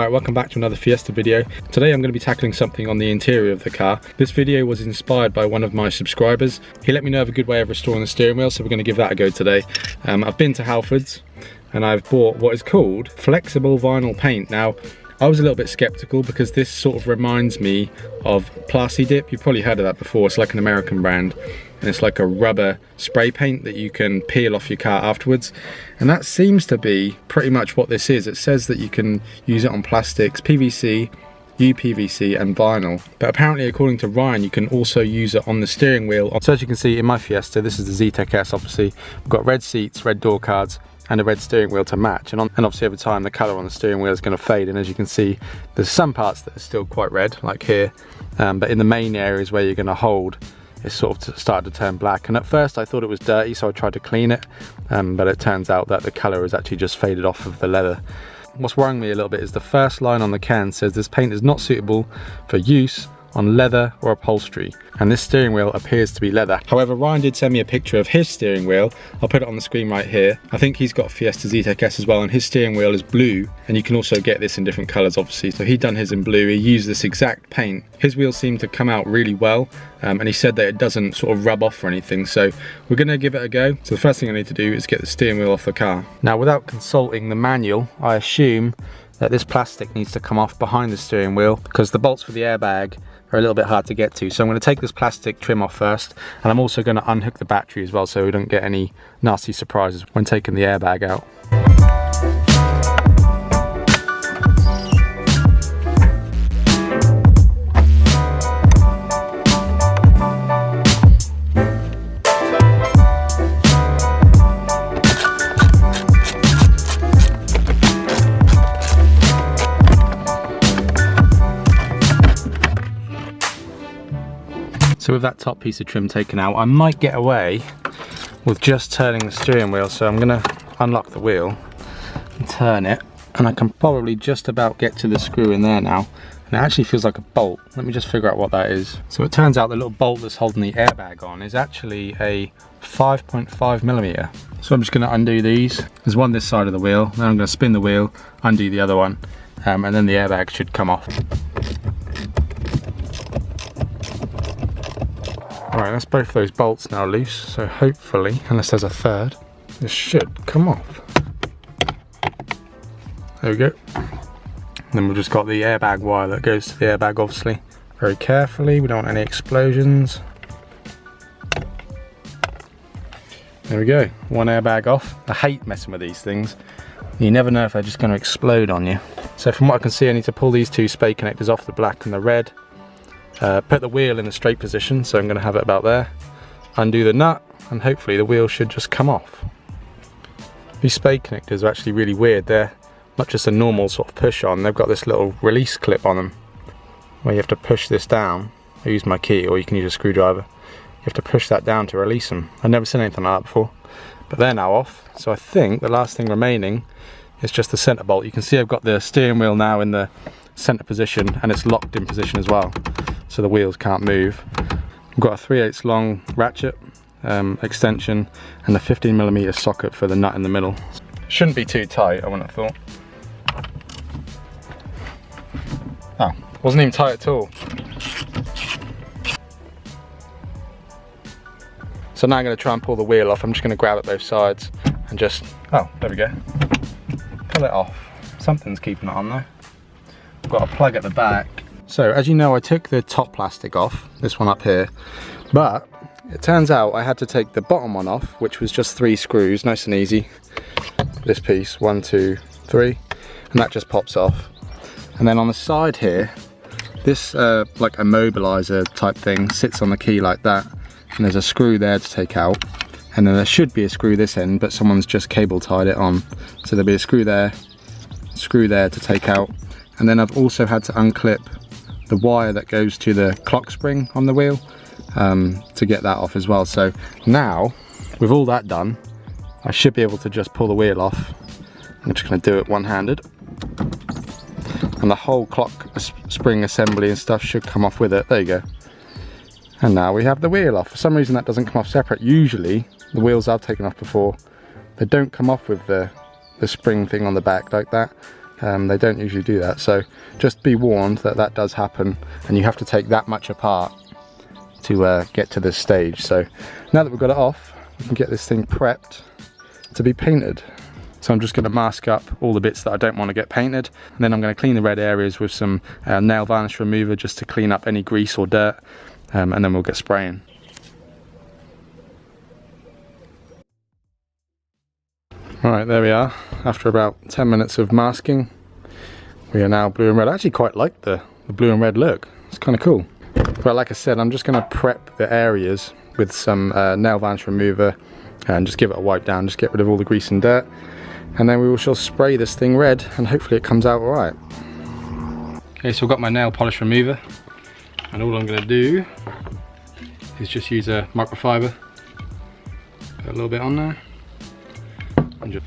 Alright, welcome back to another Fiesta video. Today I'm going to be tackling something on the interior of the car. This video was inspired by one of my subscribers. He let me know of a good way of restoring the steering wheel, so we're going to give that a go today. I've been to Halfords and I've bought what is called flexible vinyl paint. Now, I was a little bit skeptical because this sort of reminds me of Plasti Dip. You've probably heard of that before. It's like an American brand. And it's like a rubber spray paint that you can peel off your car afterwards, and that seems to be pretty much what this is. It says that you can use it on plastics, PVC, UPVC and vinyl, but apparently according to Ryan you can also use it on the steering wheel. So as you can see in my Fiesta, this is the Z-Tech S, obviously we've got red seats, red door cards and a red steering wheel to match, and obviously over time the colour on the steering wheel is going to fade, and as you can see there's some parts that are still quite red, like here, but in the main areas where you're going to hold, it sort of started to turn black. And at first I thought it was dirty, so I tried to clean it, but it turns out that the colour has actually just faded off of the leather. What's worrying me a little bit is the first line on the can says this paint is not suitable for use on leather or upholstery, and this steering wheel appears to be leather. However, Ryan did send me a picture of his steering wheel. I'll put it on the screen right here. I think he's got a Fiesta Z-Tech S as well, and his steering wheel is blue, and you can also get this in different colours obviously. So he done his in blue, he used this exact paint. His wheels seem to come out really well, and he said that it doesn't sort of rub off or anything, so we're going to give it a go. So the first thing I need to do is get the steering wheel off the car. Now, without consulting the manual, I assume that this plastic needs to come off behind the steering wheel because the bolts for the airbag are a little bit hard to get to. So I'm going to take this plastic trim off first, and I'm also going to unhook the battery as well so we don't get any nasty surprises when taking the airbag out. So with that top piece of trim taken out, I might get away with just turning the steering wheel. So I'm gonna unlock the wheel and turn it, and I can probably just about get to the screw in there now. And it actually feels like a bolt. Let me just figure out what that is. So it turns out the little bolt that's holding the airbag on is actually a 5.5mm. So I'm just gonna undo these. There's one this side of the wheel, then I'm gonna spin the wheel, undo the other one, and then the airbag should come off. Alright, that's both those bolts now loose, so hopefully, unless there's a third, this should come off. There we go. Then we've just got the airbag wire that goes to the airbag, obviously. Very carefully, we don't want any explosions. There we go, one airbag off. I hate messing with these things. You never know if they're just going to explode on you. So from what I can see, I need to pull these two spade connectors off, the black and the red. Put the wheel in the straight position, so I'm going to have it about there. Undo the nut, and hopefully the wheel should just come off. These spade connectors are actually really weird. They're not just a normal sort of push on, they've got this little release clip on them where you have to push this down. I use my key, or you can use a screwdriver. You have to push that down to release them. I've never seen anything like that before, but they're now off. So I think the last thing remaining is just the center bolt. You can see I've got the steering wheel now in the center position, and it's locked in position as well, so the wheels can't move. I've got a 3/8 long ratchet extension and a 15mm socket for the nut in the middle. Shouldn't be too tight, I wouldn't have thought. Oh, wasn't even tight at all. So now I'm going to try and pull the wheel off. I'm just going to grab it both sides and just, oh, there we go. Pull it off. Something's keeping it on though. I've got a plug at the back. So as you know, I took the top plastic off, this one up here, but it turns out I had to take the bottom one off, which was just 3 screws, nice and easy. This piece, 1, 2, 3, and that just pops off. And then on the side here, this like immobilizer type thing sits on the key like that, and there's a screw there to take out, and then there should be a screw this end, but someone's just cable tied it on. So there'll be a screw there to take out. And then I've also had to unclip the wire that goes to the clock spring on the wheel to get that off as well. So now, with all that done, I should be able to just pull the wheel off. I'm just going to do it one-handed. And the whole clock spring assembly and stuff should come off with it. There you go. And now we have the wheel off. For some reason that doesn't come off separate. Usually, the wheels I've taken off before, they don't come off with the spring thing on the back like that. They don't usually do that, so just be warned that that does happen, and you have to take that much apart to get to this stage. So now that we've got it off, we can get this thing prepped to be painted. So I'm just going to mask up all the bits that I don't want to get painted, and then I'm going to clean the red areas with some nail varnish remover just to clean up any grease or dirt, and then we'll get spraying. Alright, there we are. After about 10 minutes of masking, we are now blue and red. I actually quite like the blue and red look. It's kind of cool. But like I said, I'm just going to prep the areas with some nail varnish remover and just give it a wipe down, just get rid of all the grease and dirt. And then we shall spray this thing red, and hopefully it comes out alright. Okay, so I've got my nail polish remover, and all I'm going to do is just use a microfiber. Put a little bit on there. And just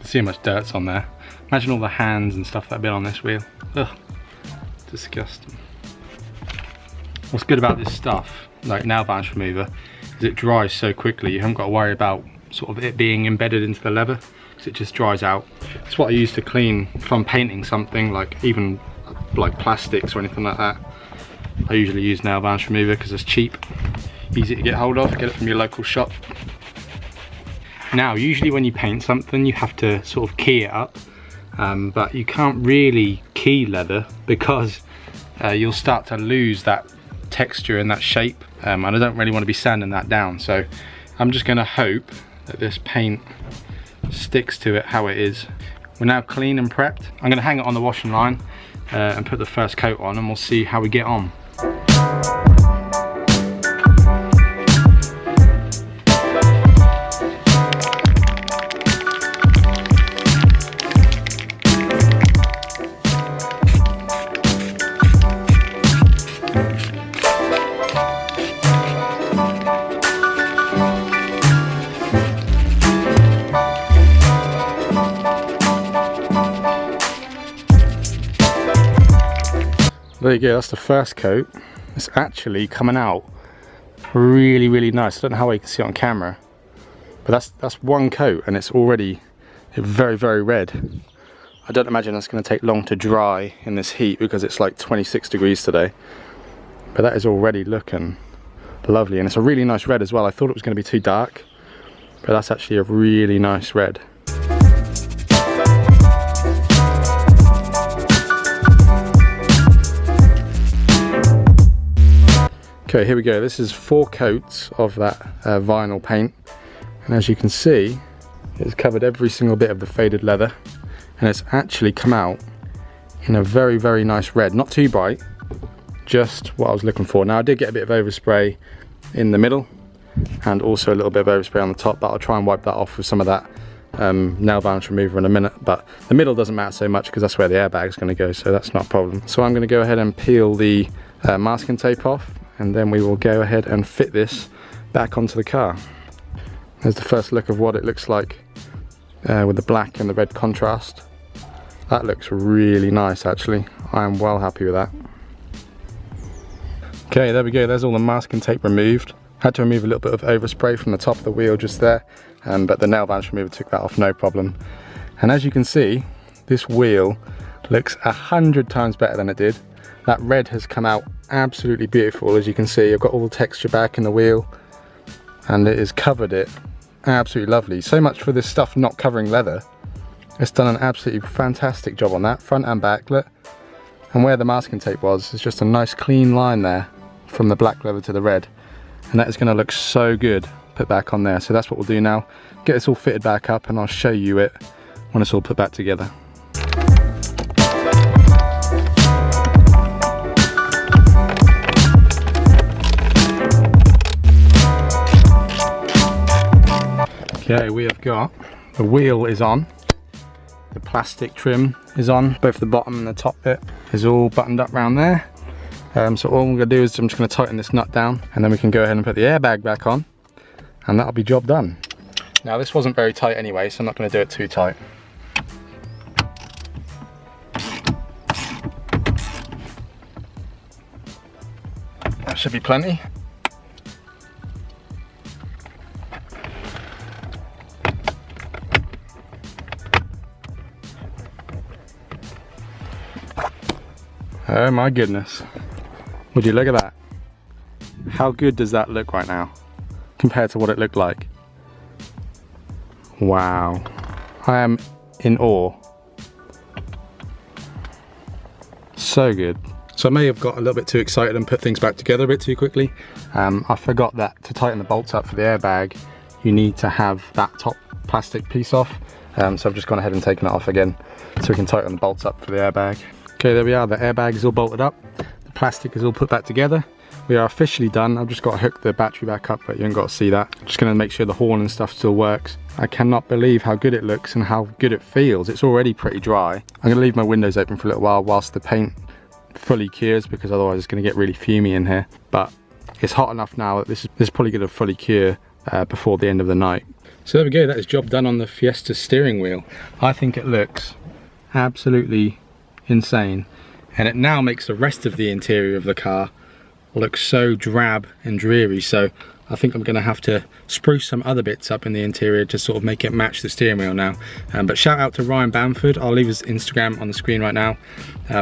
see how much dirt's on there. Imagine all the hands and stuff that have been on this wheel. Ugh, disgusting. What's good about this stuff, like nail varnish remover, is it dries so quickly. You haven't got to worry about sort of it being embedded into the leather, because it just dries out. It's what I use to clean if I'm painting something, like even like plastics or anything like that. I usually use nail varnish remover because it's cheap, easy to get hold of, get it from your local shop. Now, usually when you paint something, you have to sort of key it up, but you can't really key leather because you'll start to lose that texture and that shape, and I don't really want to be sanding that down. So I'm just going to hope that this paint sticks to it how it is. We're now clean and prepped. I'm going to hang it on the washing line and put the first coat on, and we'll see how we get on. There you go, that's the first coat. It's actually coming out really nice. I don't know how well you can see it on camera, but that's one coat and it's already very red. I don't imagine that's going to take long to dry in this heat because it's like 26 degrees today, but that is already looking lovely, and it's a really nice red as well. I thought it was going to be too dark, but that's actually a really nice red. Okay, here we go. This is 4 coats of that vinyl paint, and as you can see, it's covered every single bit of the faded leather, and it's actually come out in a very nice red. Not too bright, just what I was looking for. Now, I did get a bit of overspray in the middle and also a little bit of overspray on the top, but I'll try and wipe that off with some of that nail varnish remover in a minute. But the middle doesn't matter so much because that's where the airbag is going to go, so that's not a problem. So I'm going to go ahead and peel the masking tape off, and then we will go ahead and fit this back onto the car. There's the first look of what it looks like with the black and the red contrast. That looks really nice actually. I am well happy with that. Okay, there we go, there's all the masking tape removed. Had to remove a little bit of overspray from the top of the wheel just there, but the nail varnish remover took that off no problem. And as you can see, this wheel looks 100 times better than it did. That red has come out absolutely beautiful. As you can see, I've got all the texture back in the wheel, and it has covered it absolutely lovely. So much for this stuff not covering leather. It's done an absolutely fantastic job on that, front and back. Look, and where the masking tape was, it's just a nice clean line there from the black leather to the red, and that is going to look so good put back on there. So that's what we'll do now, get this all fitted back up, and I'll show you it when it's all put back together. Okay, we have got, the wheel is on, the plastic trim is on, both the bottom and the top bit is all buttoned up around there. So all I'm going to do is I'm just going to tighten this nut down, and then we can go ahead and put the airbag back on, and that'll be job done. Now this wasn't very tight anyway, so I'm not going to do it too tight. That should be plenty. Oh my goodness. Would you look at that? How good does that look right now compared to what it looked like? Wow. I am in awe. So good. So I may have got a little bit too excited and put things back together a bit too quickly. I forgot that to tighten the bolts up for the airbag, you need to have that top plastic piece off. So I've just gone ahead and taken it off again so we can tighten the bolts up for the airbag. Okay, there we are. The airbag is all bolted up. The plastic is all put back together. We are officially done. I've just got to hook the battery back up, but you haven't got to see that. Just going to make sure the horn and stuff still works. I cannot believe how good it looks and how good it feels. It's already pretty dry. I'm going to leave my windows open for a little while whilst the paint fully cures, because otherwise it's going to get really fumey in here. But it's hot enough now that this is probably going to fully cure before the end of the night. So there we go, that is job done on the Fiesta steering wheel. I think it looks absolutely insane, and it now makes the rest of the interior of the car look so drab and dreary. So I think I'm going to have to spruce some other bits up in the interior to sort of make it match the steering wheel now. But shout out to Ryan Bamford. I'll leave his Instagram on the screen right now.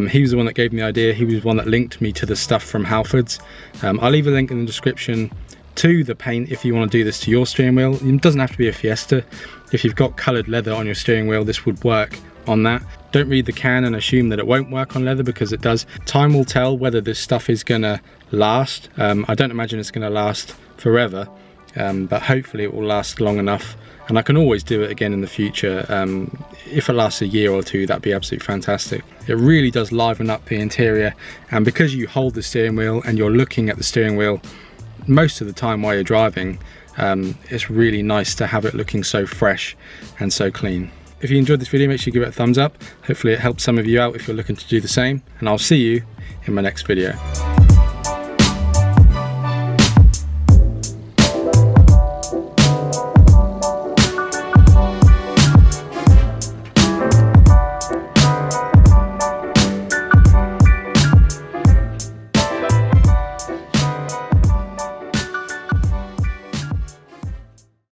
He was the one that gave me the idea. He was the one that linked me to the stuff from Halfords. I'll leave a link in the description to the paint if you want to do this to your steering wheel. It doesn't have to be a Fiesta. If you've got coloured leather on your steering wheel, this would work on that. Don't read the can and assume that it won't work on leather, because it does. Time will tell whether this stuff is gonna last. I don't imagine it's gonna last forever, but hopefully it will last long enough, and I can always do it again in the future. If it lasts a year or two, that'd be absolutely fantastic. It really does liven up the interior, and because you hold the steering wheel and you're looking at the steering wheel most of the time while you're driving, it's really nice to have it looking so fresh and so clean. If you enjoyed this video, make sure you give it a thumbs up. Hopefully it helps some of you out if you're looking to do the same, and I'll see you in my next video.